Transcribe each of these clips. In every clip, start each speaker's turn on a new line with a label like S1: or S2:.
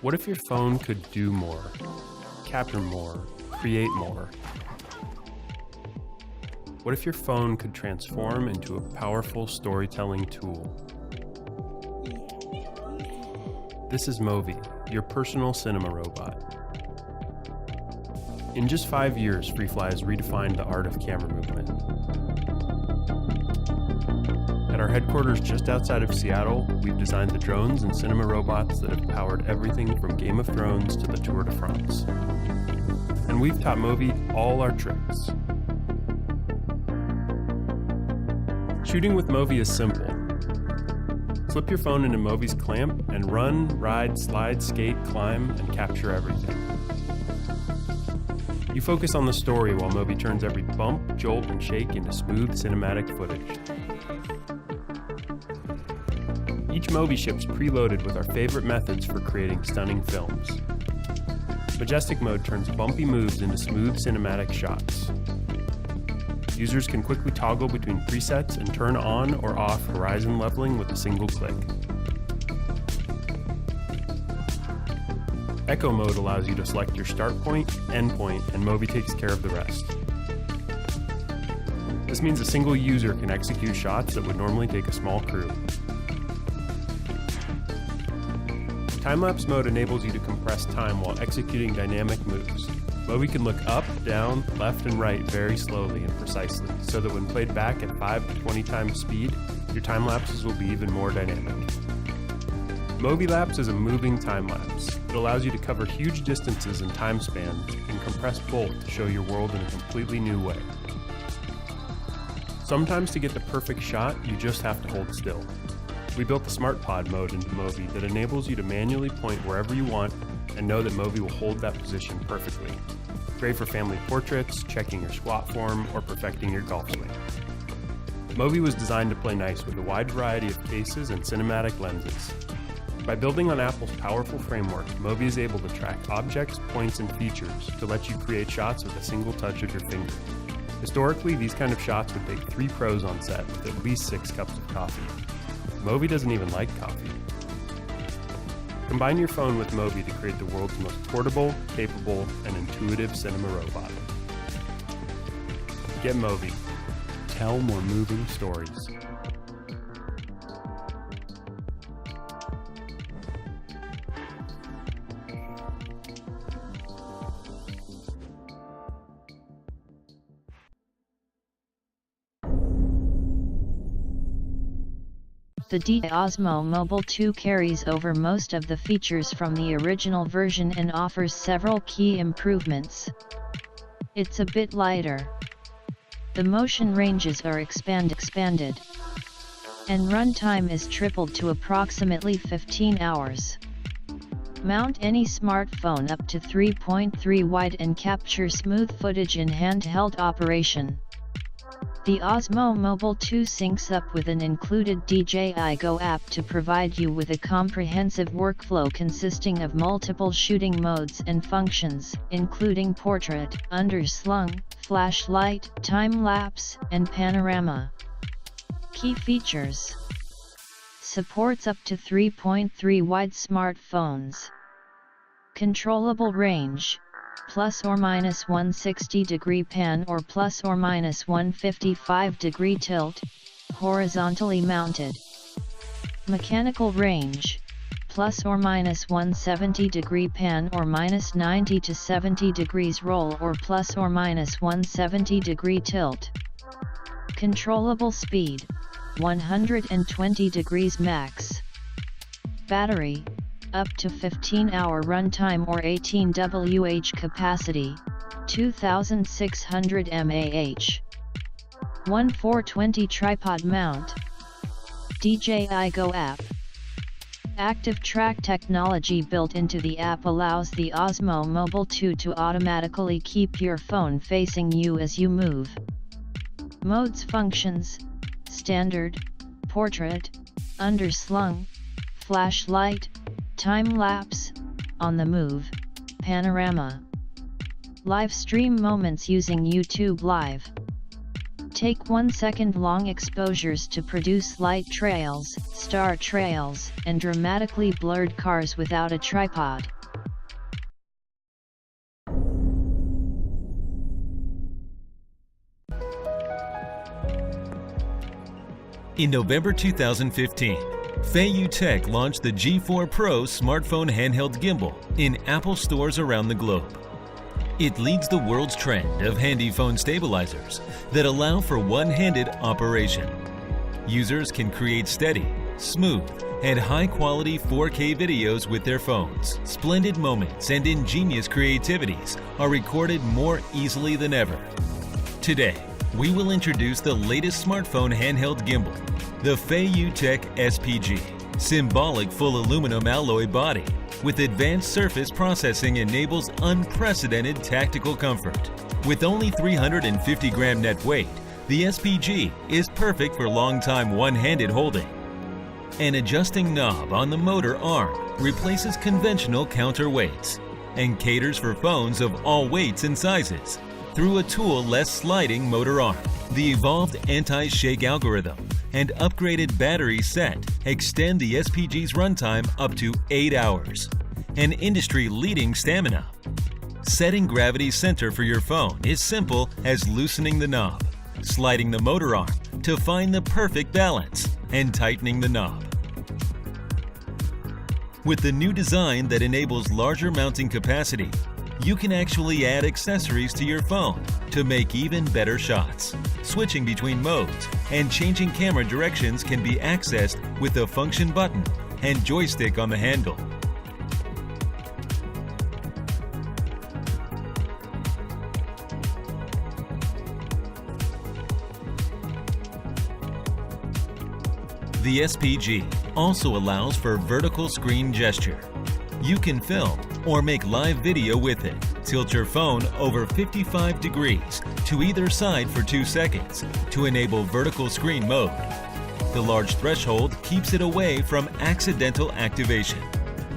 S1: What if your phone could do more, capture more, create more? What if your phone could transform into a powerful storytelling tool? This is Movi, your personal cinema robot. In just 5 years, freefly has redefined the art of camera movement. At our headquarters just outside of Seattle, we've designed the drones and cinema robots that have powered everything from Game of Thrones to the Tour de France. And we've taught Movi all our tricks. Shooting with Movi is simple. Slip your phone into Movi's clamp and run, ride, slide, skate, climb, and capture everything. You focus on the story while Movi turns every bump, jolt, and shake into smooth cinematic footage. Each Movi ship's preloaded with our favorite methods for creating stunning films. Majestic mode turns bumpy moves into smooth cinematic shots. Users can quickly toggle between presets and turn on or off horizon leveling with a single click. Echo mode allows you to select your start point, end point, and Movi takes care of the rest. This means a single user can execute shots that would normally take a small crew. Time-lapse mode enables you to compress time while executing dynamic moves. Movi can look up, down, left, and right very slowly and precisely, so that when played back at 5 to 20 times speed, your time-lapses will be even more dynamic. Movi Lapse is a moving time-lapse. It allows you to cover huge distances and time spans and compress both to show your world in a completely new way. Sometimes to get the perfect shot, you just have to hold still. We built the Smart Pod mode into Movi that enables you to manually point wherever you want and know that Movi will hold that position perfectly. Great for family portraits, checking your squat form, or perfecting your golf swing. Movi was designed to play nice with a wide variety of cases and cinematic lenses. By building on Apple's powerful framework, Movi is able to track objects, points, and features to let you create shots with a single touch of your finger. Historically, these kind of shots would take 3 pros on set with at least 6 cups of coffee. Movi doesn't even like coffee. Combine your phone with Movi to create the world's most portable, capable, and intuitive cinema robot. Get Movi. Tell more moving stories.
S2: The Osmo Mobile 2 carries over most of the features from the original version and offers several key improvements. It's a bit lighter. The motion ranges are expanded. And runtime is tripled to approximately 15 hours. Mount any smartphone up to 3.3 wide and capture smooth footage in handheld operation. The Osmo Mobile 2 syncs up with an included DJI Go app to provide you with a comprehensive workflow consisting of multiple shooting modes and functions, including portrait, underslung, flashlight, time-lapse, and panorama. Key features: supports up to 3.3 wide smartphones. Controllable range. Plus or minus 160 degree pan or plus or minus 155 degree tilt, horizontally mounted. Mechanical range, plus or minus 170 degree pan or minus 90 to 70 degrees roll or plus or minus 170 degree tilt. Controllable speed, 120 degrees max. Battery, up to 15-hour runtime or 18 Wh capacity, 2600 mAh. 1420 tripod mount. DJI Go app. Active track technology built into the app allows the Osmo Mobile 2 to automatically keep your phone facing you as you move. Modes functions: standard, portrait, underslung, flashlight, time-lapse, on the move, panorama. Live stream moments using YouTube Live. Take 1 second long exposures to produce light trails, star trails, and dramatically blurred cars without a tripod.
S3: In November 2015, Feiyu Tech launched the G4 Pro smartphone handheld gimbal in Apple stores around the globe. It leads the world's trend of handy phone stabilizers that allow for one-handed operation. Users can create steady, smooth, and high-quality 4K videos with their phones. Splendid moments and ingenious creativities are recorded more easily than ever. Today, we will introduce the latest smartphone handheld gimbal, the Feiyu Tech SPG. Symbolic full aluminum alloy body with advanced surface processing enables unprecedented tactical comfort. With only 350-gram net weight, the SPG is perfect for long-time one-handed holding. An adjusting knob on the motor arm replaces conventional counterweights and caters for phones of all weights and sizes through a tool-less sliding motor arm. The evolved anti-shake algorithm and upgraded battery set extend the SPG's runtime up to 8 hours. An industry-leading stamina. Setting gravity center for your phone is simple as loosening the knob, sliding the motor arm to find the perfect balance, and tightening the knob. With the new design that enables larger mounting capacity, you can actually add accessories to your phone to make even better shots. Switching between modes and changing camera directions can be accessed with a function button and joystick on the handle. The SPG also allows for vertical screen gesture. You can film or make live video with it. Tilt your phone over 55 degrees to either side for 2 seconds to enable vertical screen mode. The large threshold keeps it away from accidental activation.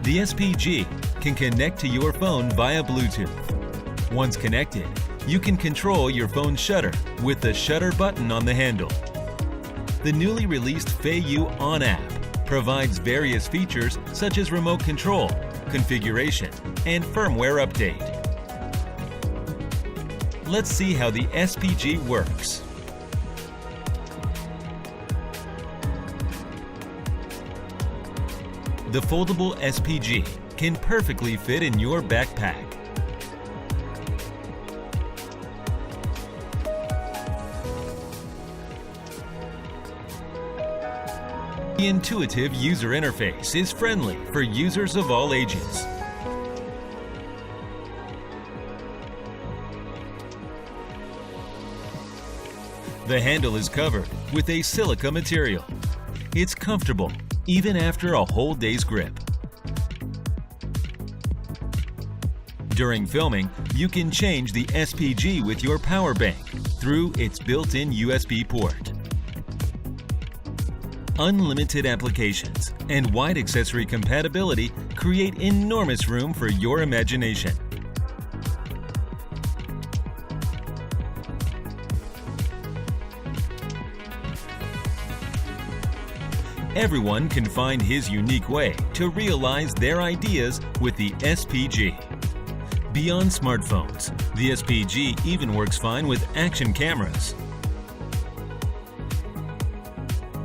S3: The SPG can connect to your phone via Bluetooth. Once connected, you can control your phone's shutter with the shutter button on the handle. The newly released Feiyu On app provides various features such as remote control, configuration, and firmware update. Let's see how the SPG works. The foldable SPG can perfectly fit in your backpack. The intuitive user interface is friendly for users of all ages. The handle is covered with a silica material. It's comfortable even after a whole day's grip. During filming, you can change the SPG with your power bank through its built-in USB port. Unlimited applications and wide accessory compatibility create enormous room for your imagination. Everyone can find his unique way to realize their ideas with the SPG. Beyond smartphones, the SPG even works fine with action cameras.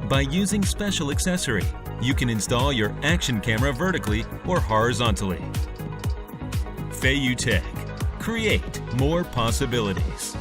S3: By using special accessory, you can install your action camera vertically or horizontally. Feiyu Tech. Create more possibilities.